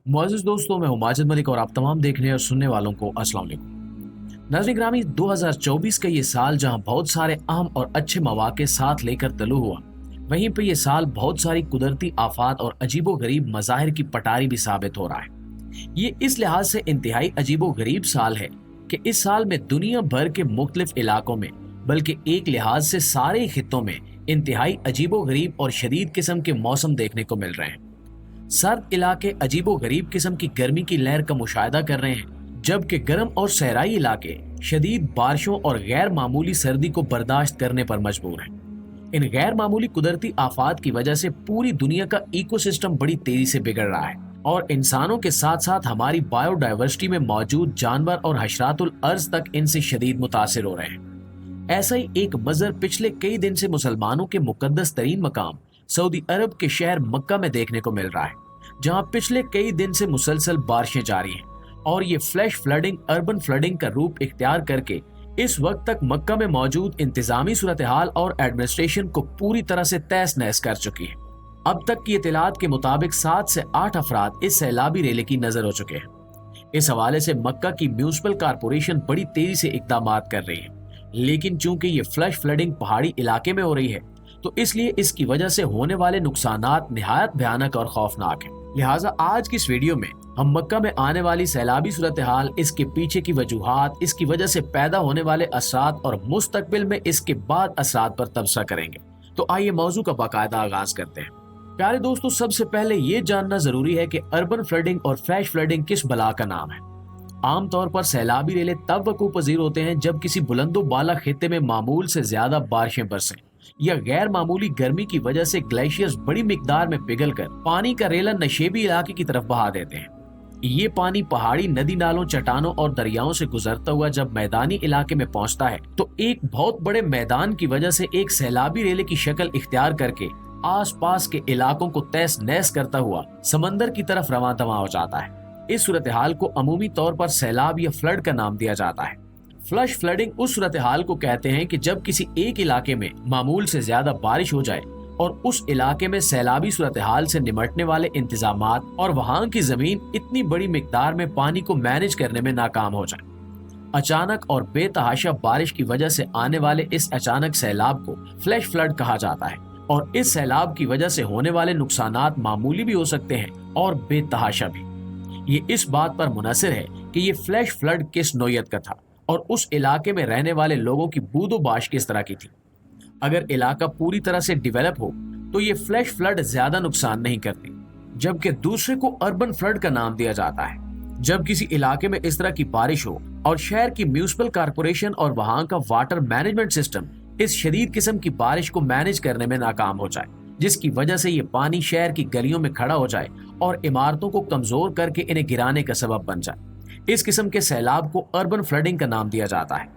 मुआज़िज़ दोस्तों, मैं हूं माजिद मलिक और आप तमाम देखने और सुनने वालों को अस्सलाम वालेकुम। नाज़रीन ग्रामी, 2024 का ये साल जहां बहुत सारे अहम और अच्छे मौक़े साथ लेकर तलू हुआ, वहीं पे ये साल बहुत सारी कुदरती आफात और अजीबो-गरीब मज़ाहिर की पटारी भी साबित हो रहा है। ये इस लिहाज से इंतहाई अजीबो-गरीब साल है कि इस साल में दुनिया भर के मुख्तलिफ इलाकों में, बल्कि एक लिहाज से सारे खित्तों में इंतहाई अजीबो-गरीब और शदीद किस्म के मौसम देखने को मिल रहे हैं। सर्द इलाके अजीबो गरीब किस्म की गर्मी की लहर का मुशाहिदा कर रहे हैं, जबकि गर्म और सहराई इलाके शदीद बारिशों और गैर मामूली सर्दी को बर्दाश्त करने पर मजबूर हैं। इन गैर मामूली कुदरती आफात की वजह से पूरी दुनिया का इकोसिस्टम बड़ी तेजी से बिगड़ रहा है और इंसानों के साथ साथ हमारी बायोडाइवर्सिटी में मौजूद जानवर और हशरातुल अर्ज तक इनसे शदीद मुतासिर हो रहे हैं। ऐसा ही एक मंजर पिछले कई दिन से मुसलमानों के मुकद्दस तरीन मकाम सऊदी अरब के शहर मक्का में देखने को मिल रहा है, जहां पिछले कई दिन से मुसलसल बारिशें जारी हैं और ये फ्लैश फ्लडिंग अर्बन फ्लडिंग का रूप इख्तियार करके इस वक्त तक मक्का में मौजूद इंतजामी सूरत हाल और एडमिनिस्ट्रेशन को पूरी तरह से तहस नहस कर चुकी है। अब तक की इतलात के मुताबिक 7 से 8 अफराद इस सैलाबी रेले की नजर हो चुके हैं। इस हवाले से मक्का की म्यूनिसिपल कारपोरेशन बड़ी तेजी से इकदाम कर रही है, लेकिन चूंकि ये फ्लैश फ्लडिंग पहाड़ी इलाके में हो रही है तो इसलिए इसकी वजह से होने वाले नुकसानात निहायत भयानक और खौफनाक हैं। लिहाजा आज की इस वीडियो में हम मक्का में आने वाली सैलाबी सूरत हाल, इसके पीछे की वजूहात, इसकी वजह से पैदा होने वाले असरात और मुस्तकबिल में इसके बाद असरात पर तबसरा करेंगे। तो आइए मौजू का बाकायदा आगाज करते हैं। प्यारे दोस्तों, सबसे पहले ये जानना जरूरी है कि अर्बन फ्लडिंग और फ्लैश फ्लडिंग किस बला का नाम है। आमतौर पर सैलाबी रेले तब वकूअ पजीर होते हैं जब किसी बुलंदो बाला खित्ते में मामूल से ज्यादा बारिशें बरसें या गैर मामूली गर्मी की वजह से ग्लेशियर्स बड़ी मिकदार में पिघलकर पानी का रेला नशेबी इलाके की तरफ बहा देते हैं। ये पानी पहाड़ी नदी नालों, चट्टानों और दरियाओं से गुजरता हुआ जब मैदानी इलाके में पहुंचता है तो एक बहुत बड़े मैदान की वजह से एक सैलाबी रेले की शक्ल इख्तियार करके आसपास के इलाकों को तहस नहस करता हुआ समंदर की तरफ रवां दवा हो जाता है। इस सूरत हाल को अमूमी तौर पर सैलाब या फ्लड का नाम दिया जाता है। फ्लश फ्लडिंग उस सूरत हाल को कहते हैं कि जब किसी एक इलाके में मामूल से ज्यादा बारिश हो जाए और उस इलाके में सैलाबी सूरत हाल से निमटने वाले इंतजामात और वहां की जमीन इतनी बड़ी मिकदार में पानी को मैनेज करने में नाकाम हो जाए। अचानक और बेतहाशा बारिश की वजह से आने वाले इस अचानक सैलाब को फ्लैश फ्लड कहा जाता है और इस सैलाब की वजह से होने वाले नुकसानात मामूली भी हो सकते हैं और बेतहाशा भी। ये इस बात पर मुनहसिर है कि ये फ्लैश फ्लड किस नौयत का था और उस इलाके में रहने वाले लोगों की बूदोबाश किस तरह की थी। अगर इलाका पूरी तरह से डेवलप हो तो ये फ्लैश फ्लड ज्यादा नुकसान नहीं करती, जबकि दूसरे को अर्बन फ्लड का नाम दिया जाता है। जब किसी इलाके में इस तरह की बारिश हो और शहर की म्यूनिसिपल कारपोरेशन और वहां का वाटर मैनेजमेंट सिस्टम इस शदीद किस्म की बारिश को मैनेज करने में नाकाम हो जाए, जिसकी वजह से ये पानी शहर की गलियों में खड़ा हो जाए और इमारतों को कमजोर करके इन्हें गिराने का सबब बन जाए, इस किस्म के सैलाब को अर्बन फ्लडिंग का नाम दिया जाता है।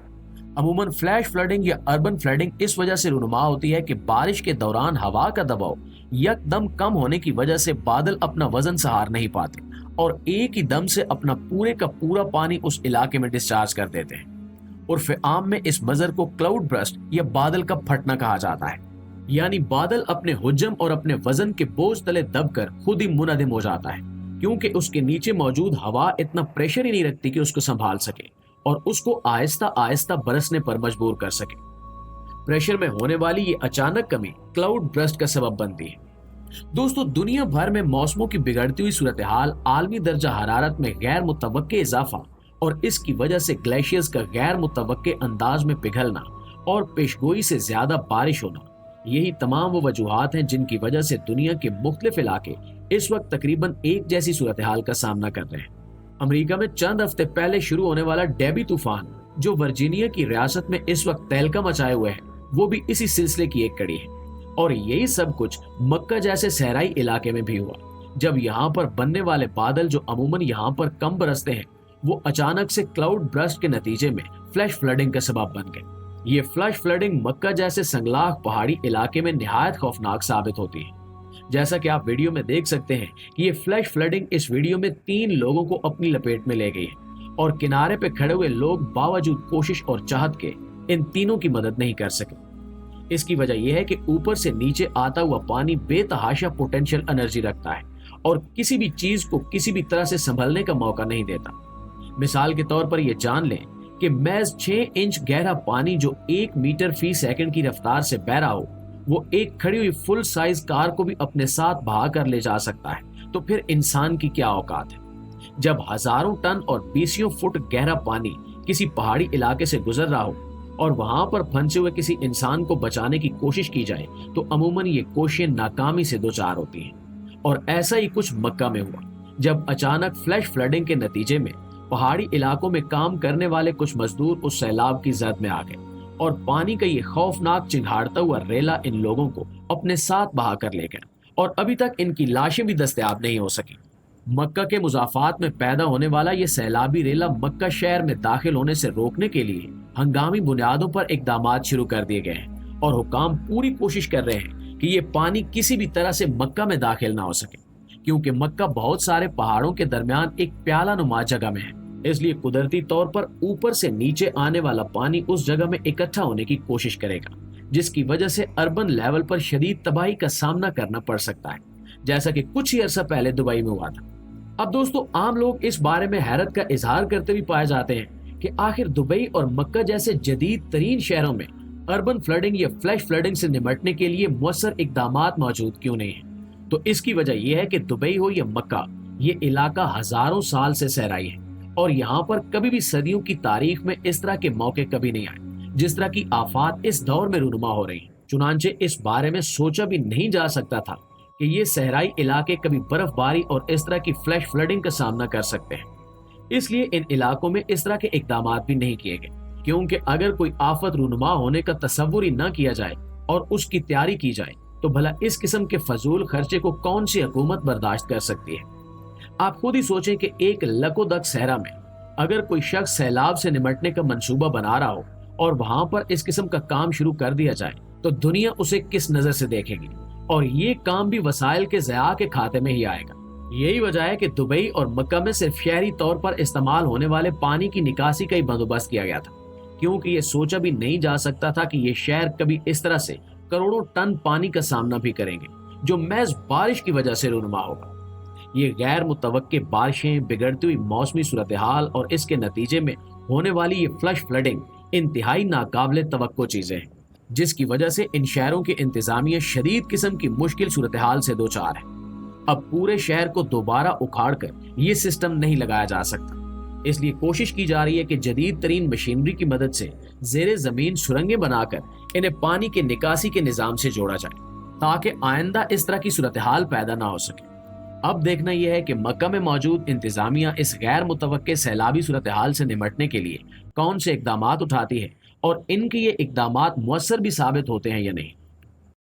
अमूमन फ्लैश फ्लडिंग या अर्बन फ्लडिंग इस वजह से रुनुमा होती है कि बारिश के दौरान हवा का दबाव यकदम कम होने की वजह से बादल अपना वजन सहार नहीं पाते और एक ही दम से अपना पूरे का पूरा पानी उस इलाके में डिस्चार्ज कर देते हैं। उर्फ आम में इस मंजर को क्लाउड बर्स्ट या बादल का फटना कहा जाता है, यानी बादल अपने हुज्जम और अपने वजन के बोझ तले दबकर खुद ही मुनहदिम हो जाता है, क्योंकि उसके नीचे मौजूद हवा इतना प्रेशर ही नहीं रखती कि उसको संभाल सके और उसको आहिस्ता आहिस्ता बरसने पर मजबूर कर सके। प्रेशर में होने वाली ये अचानक कमी क्लाउड बर्स्ट का सबब बनती है। दोस्तों, दुनिया भर में मौसमों की बिगड़ती हुई सूरत हाल, आलमी दर्जा हरारत में गैर मुतवक्के इजाफा और इसकी वजह से ग्लेशियर्स का गैर मुतवक्के अंदाज में पिघलना और पेशगोई से ज्यादा बारिश होना, यही तमाम वो वजूहात हैं जिनकी वजह से दुनिया के मुख्तलिफ इलाके इस वक्त तकरीबन एक जैसी सूरत हाल का सामना कर रहे हैं। अमेरिका में चंद हफ्ते पहले शुरू होने वाला डेबी तूफान, जो वर्जीनिया की रियासत में इस वक्त तहलका मचाए हुए है, वो भी इसी सिलसिले की एक कड़ी है। और यही सब कुछ मक्का जैसे सहराई इलाके में भी हुआ, जब यहाँ पर बनने वाले बादल जो अमूमन यहाँ पर कम बरसते हैं, वो अचानक से क्लाउड बर्स्ट के नतीजे में फ्लैश फ्लडिंग का सबब बन गए। ये फ्लैश फ्लडिंग मक्का जैसे संगलाख पहाड़ी इलाके में निहायत खौफनाक साबित होती है। जैसा कि आप वीडियो में देख सकते हैं कि ये फ्लैश फ्लडिंग इस वीडियो में 3 लोगों को अपनी लपेट में ले गई है और किनारे पे खड़े हुए लोग बावजूद कोशिश और चाहत के इन तीनों की मदद नहीं कर सके। इसकी वजह यह है कि ऊपर से नीचे आता हुआ पानी बेतहाशा पोटेंशियल एनर्जी रखता है और किसी भी चीज को किसी भी तरह से संभलने का मौका नहीं देता। मिसाल के तौर पर यह जान लें कि महज 6 इंच गहरा पानी जो 1 मीटर फी सेकंड की रफ्तार से बह रहा हो, वो एक खड़ी हुई फुल साइज कार को भी अपने साथ बहा कर ले जा सकता है, तो फिर इंसान की क्या औकात है। जब हजारों टन और बीसियों फुट गहरा पानी किसी पहाड़ी इलाके से गुजर रहा हो और वहां पर फंसे हुए किसी इंसान को बचाने की कोशिश की जाए, तो अमूमन ये कोशिशें नाकामी से दो चार होती हैं। और ऐसा ही कुछ मक्का में हुआ, जब अचानक फ्लैश फ्लडिंग के नतीजे में पहाड़ी इलाकों में काम करने वाले कुछ मजदूर उस सैलाब की जद में आ गए और पानी का ये खौफनाक चिंघाड़ता हुआ रेला इन लोगों को अपने साथ बहा कर ले गया और अभी तक इनकी लाशें भी दस्तयाब नहीं हो सकी। मक्का के मुजाफात में पैदा होने वाला ये सैलाबी रेला मक्का शहर में दाखिल होने से रोकने के लिए हंगामी बुनियादों पर इकदामात शुरू कर दिए गए हैं और हुकाम पूरी कोशिश कर रहे हैं कि ये पानी किसी भी तरह से मक्का में दाखिल ना हो सके, क्योंकि मक्का बहुत सारे पहाड़ों के दरमियान एक प्याला नुमा जगह में है। इसलिए कुदरती तौर पर ऊपर से नीचे आने वाला पानी उस जगह में इकट्ठा होने की कोशिश करेगा, जिसकी वजह से अर्बन लेवल पर शदीद तबाही का सामना करना पड़ सकता है, जैसा कि कुछ ही अरसा पहले दुबई में हुआ था। अब दोस्तों, आम लोग इस बारे में हैरत का इजहार करते भी पाए जाते हैं कि आखिर दुबई और मक्का जैसे जदीद तरीन शहरों में अर्बन फ्लडिंग या फ्लैश फ्लडिंग से निपटने के लिए मुअस्सर इकदामात मौजूद क्यों नहीं है। तो इसकी वजह यह है कि दुबई हो या मक्का, ये इलाका हजारों साल से सहराई है और यहाँ पर कभी भी सदियों की तारीख में इस तरह के मौके कभी नहीं आए जिस तरह की आफात इस दौर में रूनुमा हो रही हैं। चुनांचे इस बारे में सोचा भी नहीं जा सकता था कि ये सहराई इलाके कभी बर्फबारी और इस तरह की फ्लैश फ्लडिंग का सामना कर सकते हैं। इसलिए इन इलाकों में इस तरह के इकदामात भी नहीं किए गए, क्योंकि अगर कोई आफत रूनुमा होने का तसव्वुर ही न किया जाए और उसकी तैयारी की जाए, तो भला इस किस्म के फजूल खर्चे को कौन सी हुकूमत बर्दाश्त कर सकती है। आप खुद ही सोचें कि एक लकोदक सहरा में अगर कोई शख्स सैलाब से निपटने का मंसूबा बना रहा हो और वहां पर इस किस्म का काम शुरू कर दिया जाए, तो दुनिया उसे किस नजर से देखेगी, और ये काम भी वसाइल के ज़या के खाते में ही आएगा। यही वजह है कि दुबई और मक्का में सिर्फ शहरी तौर पर इस्तेमाल होने वाले पानी की निकासी का ही बंदोबस्त किया गया था, क्योंकि ये सोचा भी नहीं जा सकता था कि ये शहर कभी इस तरह से करोड़ों टन पानी का सामना भी करेंगे, जो महज बारिश की वजह से रूनुमा होगा। ये गैर मुतवक्के बारिशें, बिगड़ती हुई मौसमी सूरत हाल और इसके नतीजे में होने वाली ये फ्लश फ्लडिंग इंतहाई नाकाबिले तवक्को चीजें हैं, जिसकी वजह से इन शहरों की इंतजामिया शदीद किस्म की मुश्किल सूरत हाल से दो चार है। अब पूरे शहर को दोबारा उखाड़ कर ये सिस्टम नहीं लगाया जा सकता, इसलिए कोशिश की जा रही है कि जदीद तरीन मशीनरी की मदद से जेरे जमीन सुरंगें बनाकर इन्हें पानी के निकासी के निजाम से जोड़ा जाए, ताकि आइंदा इस तरह की सूरत हाल पैदा ना हो सके। अब देखना यह है कि मक्का में मौजूद इंतजामिया इस गैर मुतवक्के सैलाबी सूरत हाल से निपटने के लिए कौन से इकदामात उठाती है और इनके ये इकदामात मुअस्सर भी साबित होते हैं या नहीं।